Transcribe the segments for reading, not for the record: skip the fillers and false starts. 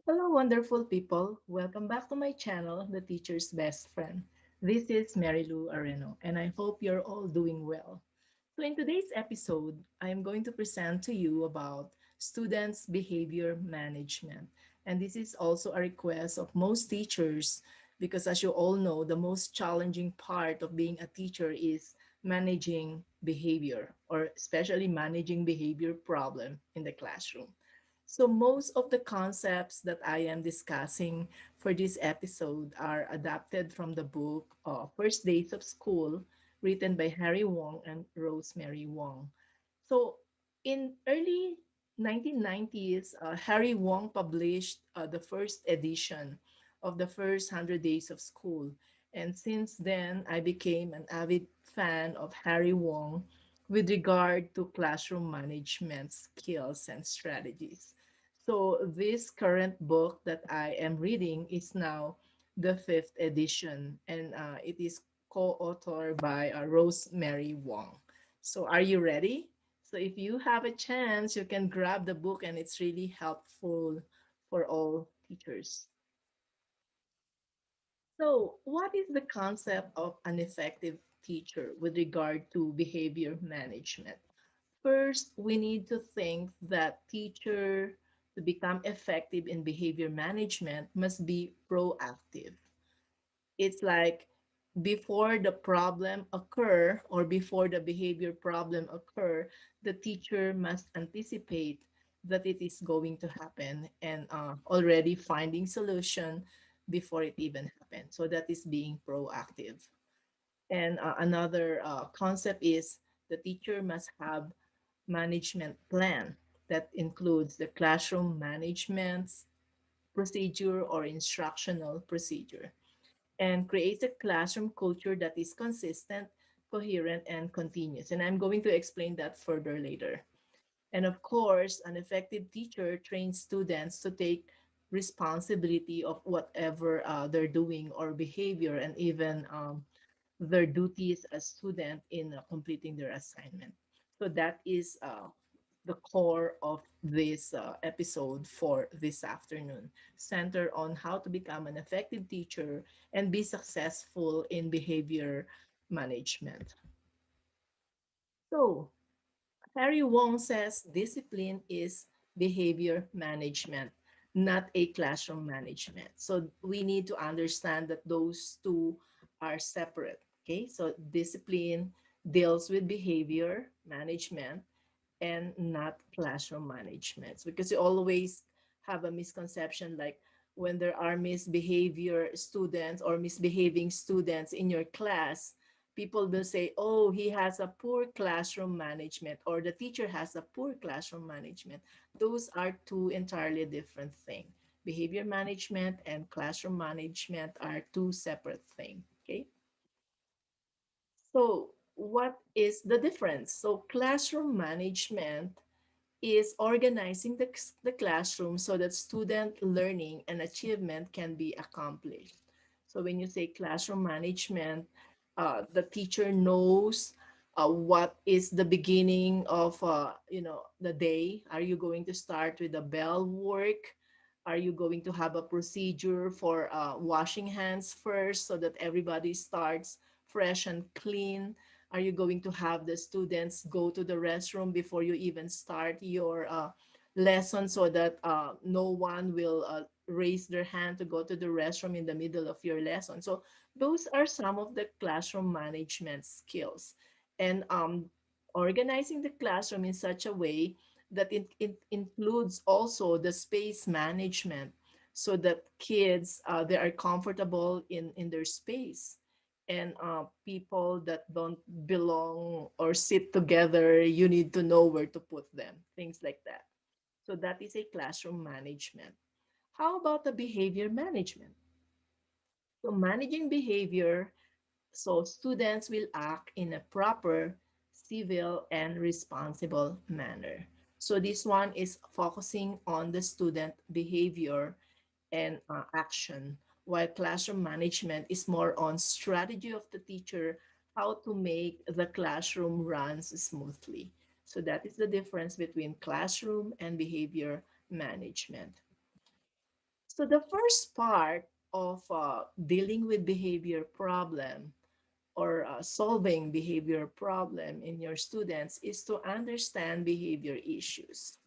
Hello, wonderful people. Welcome back to my channel, The Teacher's Best Friend. This is Mary Lou Areno, and I hope you're all doing well. So, in today's episode, I am going to present to you about students' behavior management. And this is also a request of most teachers because, as you all know, the most challenging part of being a teacher is managing behavior, or especially managing behavior problem in the classroom. So most of the concepts that I am discussing for this episode are adapted from the book First Days of School, written by Harry Wong and Rosemary Wong. So in early 1990s, Harry Wong published the first edition of the first 100 Days of School. And since then, I became an avid fan of Harry Wong with regard to classroom management skills and strategies. So this current book that I am reading is now the fifth edition, and it is co-authored by Rosemary Wong. So are you ready? So if you have a chance, you can grab the book, and it's really helpful for all teachers. So what is the concept of an effective teacher with regard to behavior management? First, we need to think that teacher to become effective in behavior management must be proactive. It's like before the problem occur or before the behavior problem occur, the teacher must anticipate that it is going to happen and already finding solution before it even happens. So that is being proactive. And another concept is the teacher must have management plan that includes the classroom management procedure or instructional procedure and creates a classroom culture that is consistent, coherent, and continuous. And I'm going to explain that further later. And of course, an effective teacher trains students to take responsibility of whatever they're doing or behavior and even their duties as student in completing their assignment. So that is the core of this episode for this afternoon, center on how to become an effective teacher and be successful in behavior management. So Harry Wong says discipline is behavior management, not a classroom management. So we need to understand that those two are separate. Okay, so discipline deals with behavior management and not classroom management. Because you always have a misconception like when there are misbehavior students or misbehaving students in your class, people will say, oh, he has a poor classroom management or the teacher has a poor classroom management. Those are two entirely different things. Behavior management and classroom management are two separate things. Okay. So what is the difference? So classroom management is organizing the classroom so that student learning and achievement can be accomplished. So when you say classroom management, the teacher knows what is the beginning of the day. Are you going to start with a bell work? Are you going to have a procedure for washing hands first so that everybody starts fresh and clean? Are you going to have the students go to the restroom before you even start your lesson so that no one will raise their hand to go to the restroom in the middle of your lesson? So those are some of the classroom management skills. And organizing the classroom in such a way that it includes also the space management so that kids they are comfortable in their space and people that don't belong or sit together, you need to know where to put them, things like that. So that is a classroom management. How about the behavior management? So managing behavior, so students will act in a proper, civil, and responsible manner. So this one is focusing on the student behavior and action, while classroom management is more on strategy of the teacher, how to make the classroom runs smoothly. So that is the difference between classroom and behavior management. So the first part of dealing with behavior problem or solving behavior problem in your students is to understand behavior issues.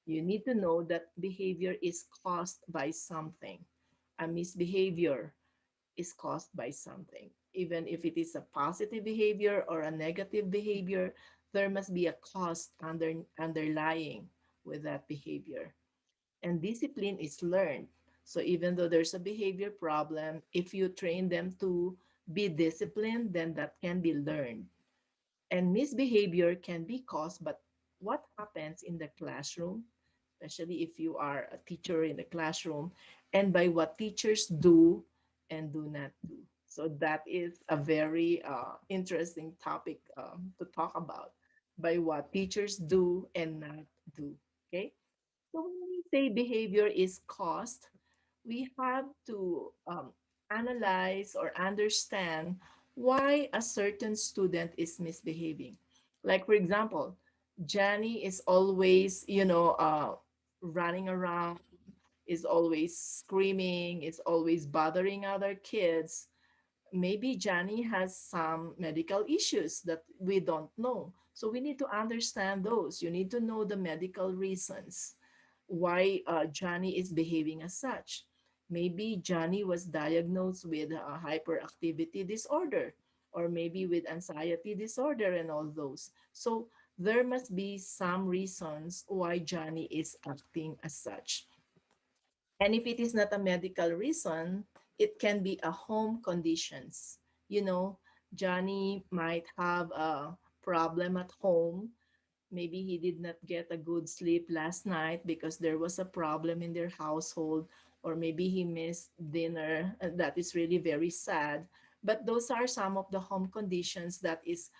You need to know that behavior is caused by something. A misbehavior is caused by something. Even if it is a positive behavior or a negative behavior, there must be a cause underlying with that behavior. And discipline is learned. So even though there's a behavior problem, if you train them to be disciplined, then that can be learned. And misbehavior can be caused, but what happens in the classroom, especially if you are a teacher in the classroom, and by what teachers do and do not do. So that is a very interesting topic to talk about, by what teachers do and not do. Okay. So when we say behavior is caused, we have to analyze or understand why a certain student is misbehaving. Like, for example, Johnny is always, running around, is always screaming, is always bothering other kids. Maybe Johnny has some medical issues that we don't know. So we need to understand those. You need to know the medical reasons why Johnny is behaving as such. Maybe Johnny was diagnosed with a hyperactivity disorder, or maybe with anxiety disorder and all those. So there must be some reasons why Johnny is acting as such. And if it is not a medical reason, it can be a home conditions. You know, Johnny might have a problem at home. Maybe he did not get a good sleep last night because there was a problem in their household, or maybe he missed dinner. That is really very sad. But those are some of the home conditions that is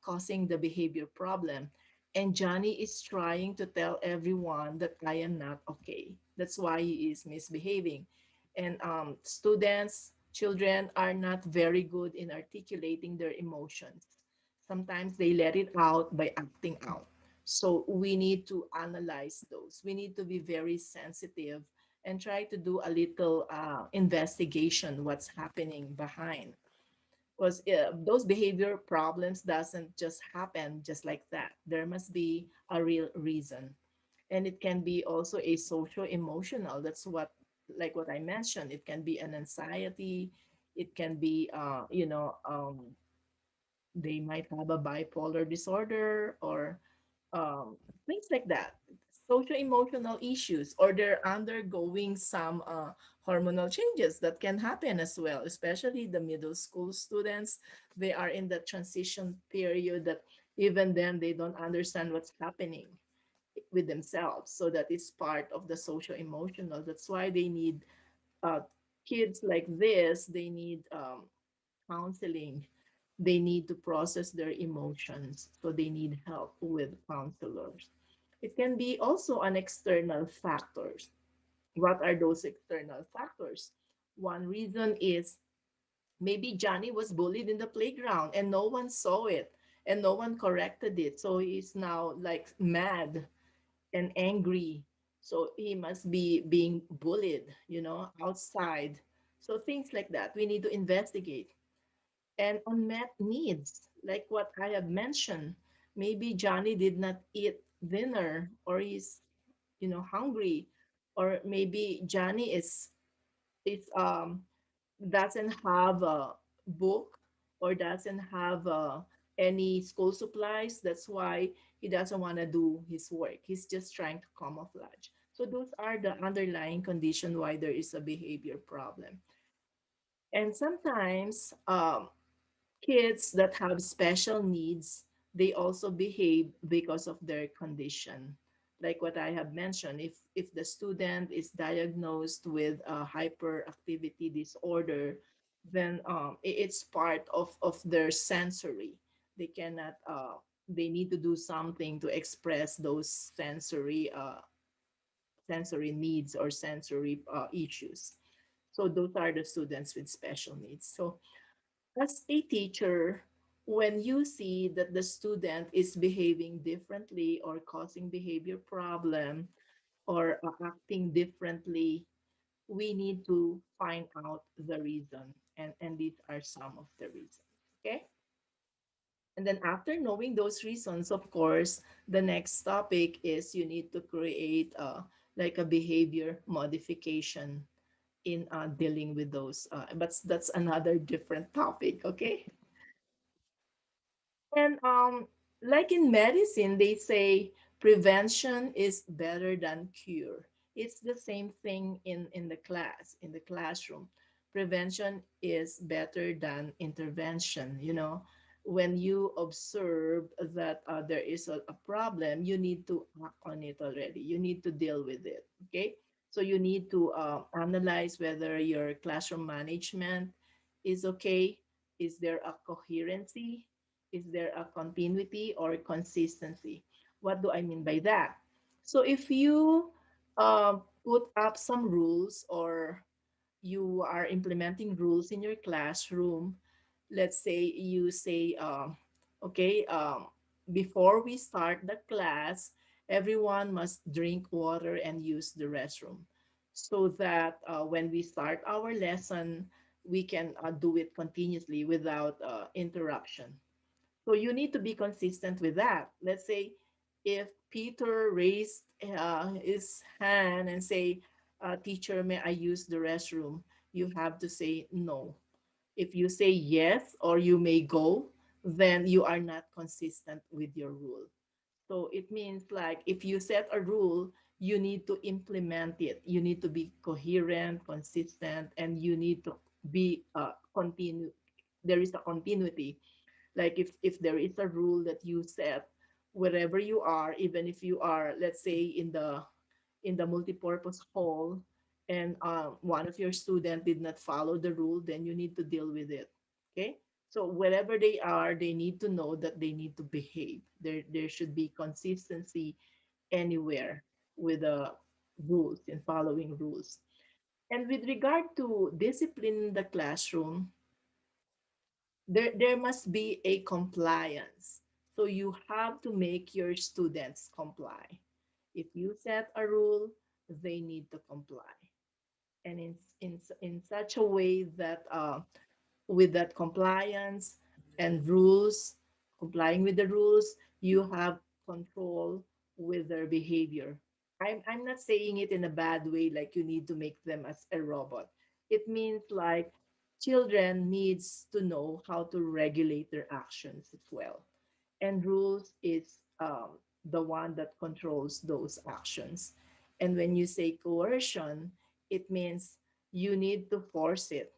causing the behavior problem. And Johnny is trying to tell everyone that I am not okay. That's why he is misbehaving. And students, children are not very good in articulating their emotions. Sometimes they let it out by acting out. So we need to analyze those. We need to be very sensitive and try to do a little investigation what's happening behind. Because those behavior problems doesn't just happen just like that. There must be a real reason. And it can be also a social emotional. That's what, like what I mentioned, it can be an anxiety. It can be, they might have a bipolar disorder or things like that. Social emotional issues, or they're undergoing some hormonal changes that can happen as well, especially the middle school students. They are in the transition period that even then they don't understand what's happening with themselves. So that is part of the social emotional. That's why they need uh, kids like this, they need counseling. They need to process their emotions, so they need help with counselors. It can be also an external factors. What are those external factors? One reason is maybe Johnny was bullied in the playground and no one saw it and no one corrected it. So he's now like mad and angry. So he must be being bullied, outside. So things like that. We need to investigate. And unmet needs, like what I have mentioned. Maybe Johnny did not eat dinner, or he's, hungry, or maybe Johnny is doesn't have a book, or doesn't have any school supplies. That's why he doesn't want to do his work. He's just trying to camouflage. So those are the underlying condition why there is a behavior problem. And sometimes kids that have special needs, they also behave because of their condition. Like what I have mentioned, if the student is diagnosed with a hyperactivity disorder, then it's part of their sensory. They cannot, they need to do something to express those sensory needs or sensory issues. So those are the students with special needs. So as a teacher, when you see that the student is behaving differently or causing behavior problem or acting differently, we need to find out the reason. And these are some of the reasons. Okay. And then after knowing those reasons, of course, the next topic is you need to create like a behavior modification in dealing with those. But that's another different topic. Okay. And like in medicine, they say prevention is better than cure. It's the same thing in the class, in the classroom. Prevention is better than intervention. When you observe that there is a problem, you need to act on it already. You need to deal with it. Okay. So you need to analyze whether your classroom management is okay. Is there a coherency? Is there a continuity or consistency? What do I mean by that? So if you put up some rules, or you are implementing rules in your classroom, let's say you say, okay, before we start the class, everyone must drink water and use the restroom, so that when we start our lesson, we can do it continuously without interruption. So you need to be consistent with that. Let's say if Peter raised his hand and say, "Teacher, may I use the restroom?" You have to say no. If you say yes or you may go, then you are not consistent with your rule. So it means like if you set a rule, you need to implement it. You need to be coherent, consistent, and you need to be continue. There is a continuity. Like if there is a rule that you set, wherever you are, even if you are, let's say, in the multipurpose hall, and one of your student did not follow the rule, then you need to deal with it. Okay. So wherever they are, they need to know that they need to behave. There should be consistency anywhere with the rules and following rules. And with regard to discipline in the classroom, there must be a compliance. So you have to make your students comply. If you set a rule, they need to comply. And in such a way that with that compliance and rules, complying with the rules, you have control with their behavior. I'm not saying it in a bad way, like you need to make them as a robot. It means like children needs to know how to regulate their actions as well. And rules is the one that controls those actions. And when you say coercion, it means you need to force it.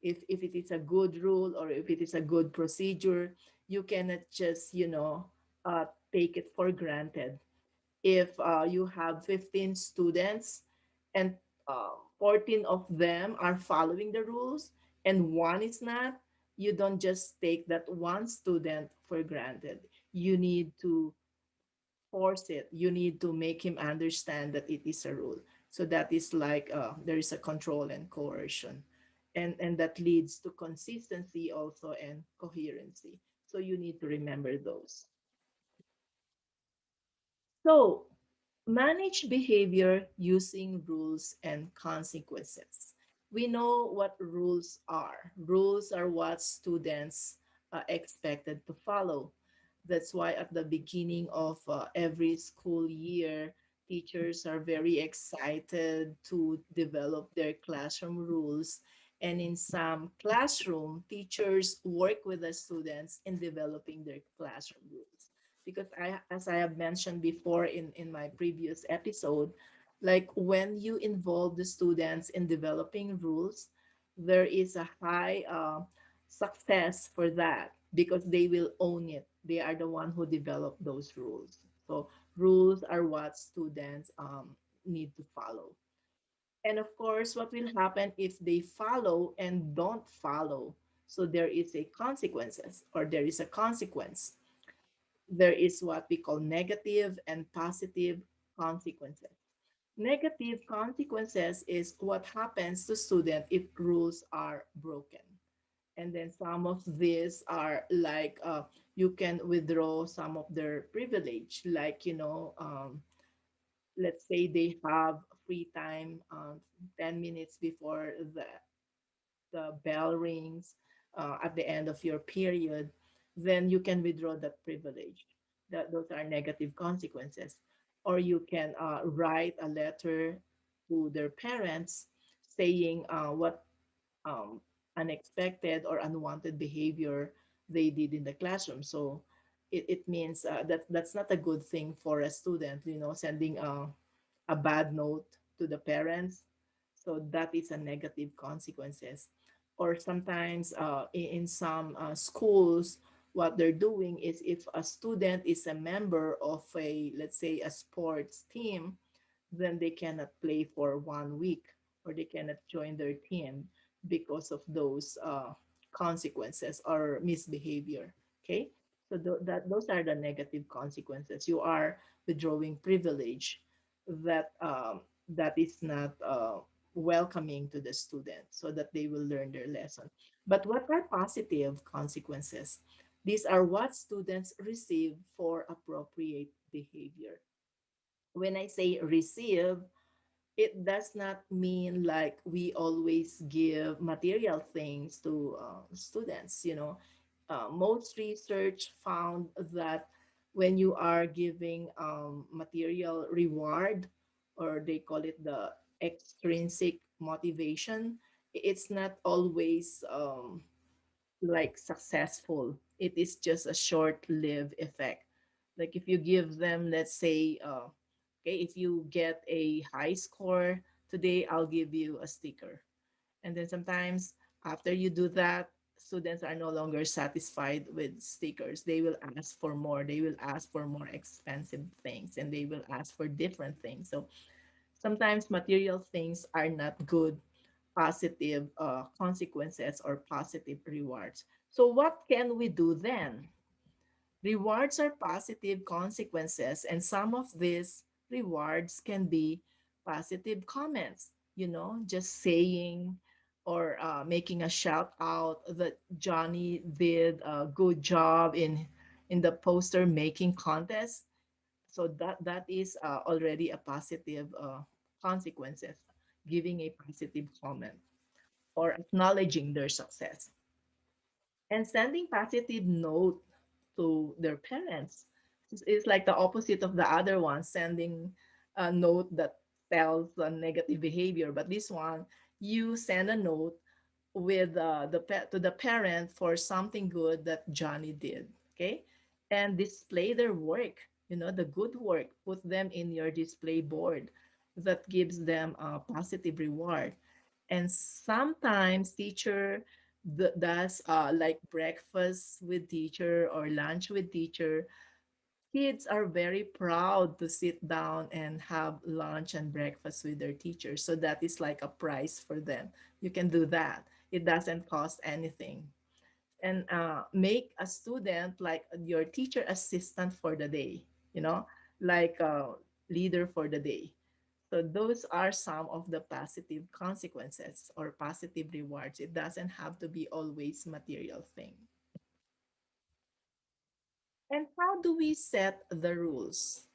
If it is a good rule or if it is a good procedure, you cannot just take it for granted. If you have 15 students and 14 of them are following the rules and one is not, you don't just take that one student for granted. You need to force it. You need to make him understand that it is a rule. So that is like there is a control and coercion. And that leads to consistency also and coherency. So you need to remember those. So manage behavior using rules and consequences. We know what rules are. Rules are what students are expected to follow. That's why at the beginning of every school year, teachers are very excited to develop their classroom rules. And in some classroom, teachers work with the students in developing their classroom rules, because as I have mentioned before in my previous episode, like when you involve the students in developing rules, there is a high success for that because they will own it. They are the one who develop those rules. So rules are what students need to follow. And of course, what will happen if they follow and don't follow? So there is a consequences, or there is a consequence. There is what we call negative and positive consequences. Negative consequences is what happens to student if rules are broken. And then some of these are like you can withdraw some of their privilege, like let's say they have free time 10 minutes before the bell rings at the end of your period, then you can withdraw that privilege. Those are negative consequences. Or you can write a letter to their parents saying what um, unexpected or unwanted behavior they did in the classroom. So it means that that's not a good thing for a student, sending a bad note to the parents. So that is a negative consequences. Or sometimes in some schools, what they're doing is if a student is a member of a, let's say, a sports team, then they cannot play for 1 week or they cannot join their team because of those consequences or misbehavior. Okay, so those are the negative consequences. You are withdrawing privilege that is not welcoming to the student so that they will learn their lesson. But what are positive consequences? These are what students receive for appropriate behavior. When I say receive, it does not mean like we always give material things to students. Most research found that when you are giving material reward, or they call it the extrinsic motivation, it's not always like successful. It is just a short-lived effect. Like if you give them, let's say, okay, if you get a high score today, I'll give you a sticker. And then sometimes after you do that, students are no longer satisfied with stickers. They will ask for more. They will ask for more expensive things, and they will ask for different things. So sometimes material things are not good positive consequences or positive rewards. So, what can we do then? Rewards are positive consequences, and some of these rewards can be positive comments, just saying or making a shout out that Johnny did a good job in the poster making contest. So that is already a positive consequences, giving a positive comment or acknowledging their success, and sending positive note to their parents is like the opposite of the other one, sending a note that tells the negative behavior. But this one, you send a note with to the parent for something good that Johnny did. Okay, and display their work. The good work. Put them in your display board. That gives them a positive reward. And sometimes teacher does like breakfast with teacher or lunch with teacher. Kids are very proud to sit down and have lunch and breakfast with their teachers. So that is like a prize for them. You can do that. It doesn't cost anything. And make a student like your teacher assistant for the day, like a leader for the day. So those are some of the positive consequences or positive rewards. It doesn't have to be always material thing. And how do we set the rules?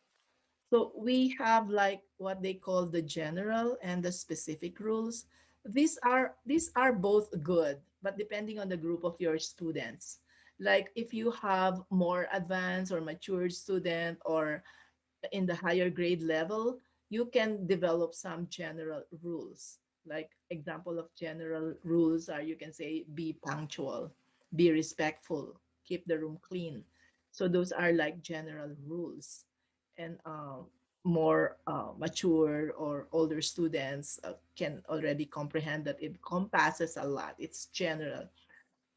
So we have like what they call the general and the specific rules. These are both good, but depending on the group of your students. Like if you have more advanced or matured student or in the higher grade level, you can develop some general rules. Like example of general rules are you can say be punctual, be respectful, keep the room clean. So those are like general rules. And more mature or older students can already comprehend that it encompasses a lot. It's general.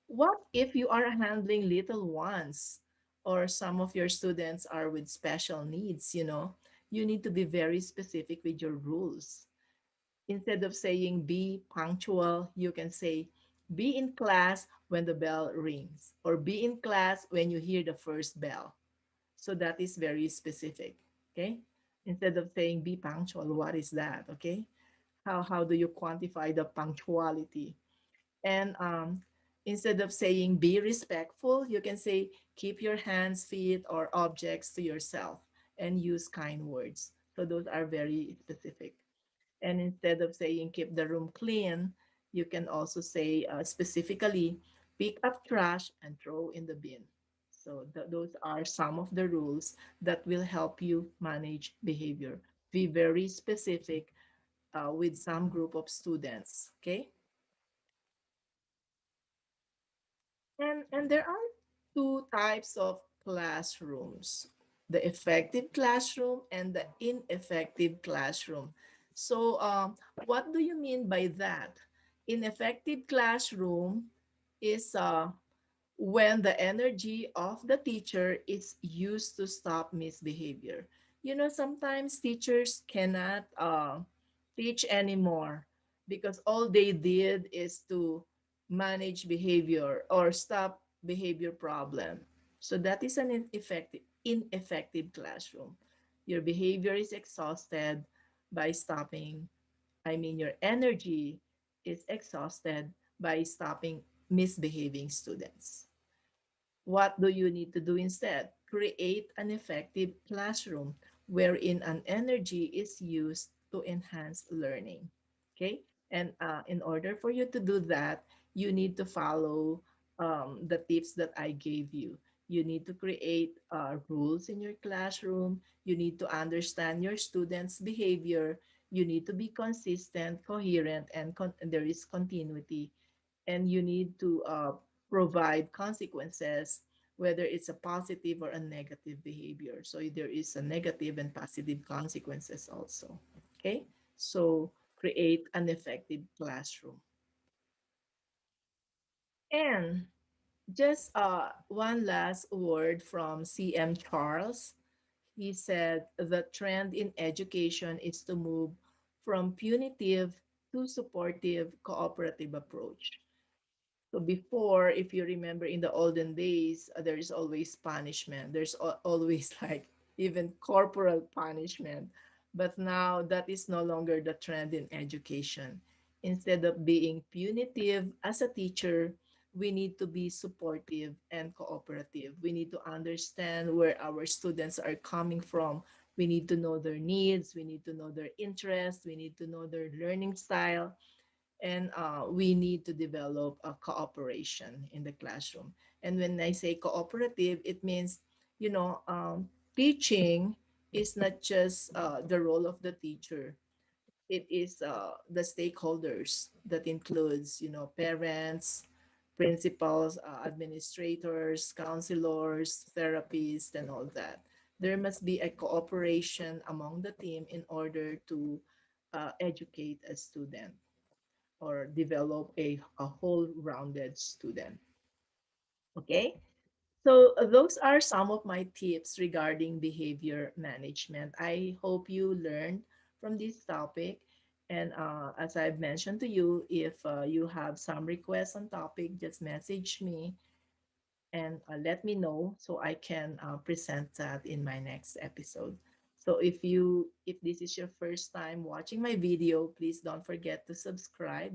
What if you are handling little ones or some of your students are with special needs, You need to be very specific with your rules. Instead of saying be punctual, you can say be in class when the bell rings or be in class when you hear the first bell. So that is very specific, okay? Instead of saying be punctual, what is that, okay? How do you quantify the punctuality? And instead of saying be respectful, you can say keep your hands, feet, or objects to yourself and use kind words. So those are very specific. And instead of saying keep the room clean, you can also say specifically pick up trash and throw in the bin. So those are some of the rules that will help you manage behavior. Be very specific with some group of students. Okay. And there are two types of classrooms, the effective classroom and the ineffective classroom. So, what do you mean by that? Ineffective classroom is when the energy of the teacher is used to stop misbehavior. You know, sometimes teachers cannot teach anymore because all they did is to manage behavior or stop behavior problem. So that is an ineffective classroom. Your behavior is exhausted by stopping. I mean, your energy is exhausted by stopping misbehaving students. What do you need to do instead? Create an effective classroom wherein an energy is used to enhance learning. Okay? And in order for you to do that, you need to follow the tips that I gave you. You need to create rules in your classroom. You need to understand your students' behavior. You need to be consistent, coherent, and there is continuity, and you need to provide consequences, whether it's a positive or a negative behavior. So there is a negative and positive consequences also. Okay, so create an effective classroom. And just one last word from CM Charles. He said the trend in education is to move from punitive to supportive cooperative approach. So before, if you remember in the olden days, there is always punishment. There's always like even corporal punishment. But now that is no longer the trend in education. Instead of being punitive as a teacher, we need to be supportive and cooperative. We need to understand where our students are coming from. We need to know their needs. We need to know their interests. We need to know their learning style, and we need to develop a cooperation in the classroom. And when I say cooperative, it means, you know, teaching is not just the role of the teacher. It is the stakeholders that includes, you know, parents, principals, administrators, counselors, therapists, and all that. There must be a cooperation among the team in order to educate a student or develop a whole rounded student. Okay, so those are some of my tips regarding behavior management. I hope you learned from this topic. And as I've mentioned to you, if you have some requests on topic, just message me and let me know so I can present that in my next episode. So if this is your first time watching my video, please don't forget to subscribe,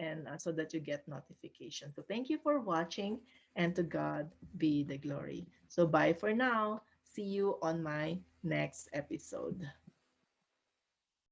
and so that you get notification. So thank you for watching, and to God be the glory. So bye for now. See you on my next episode.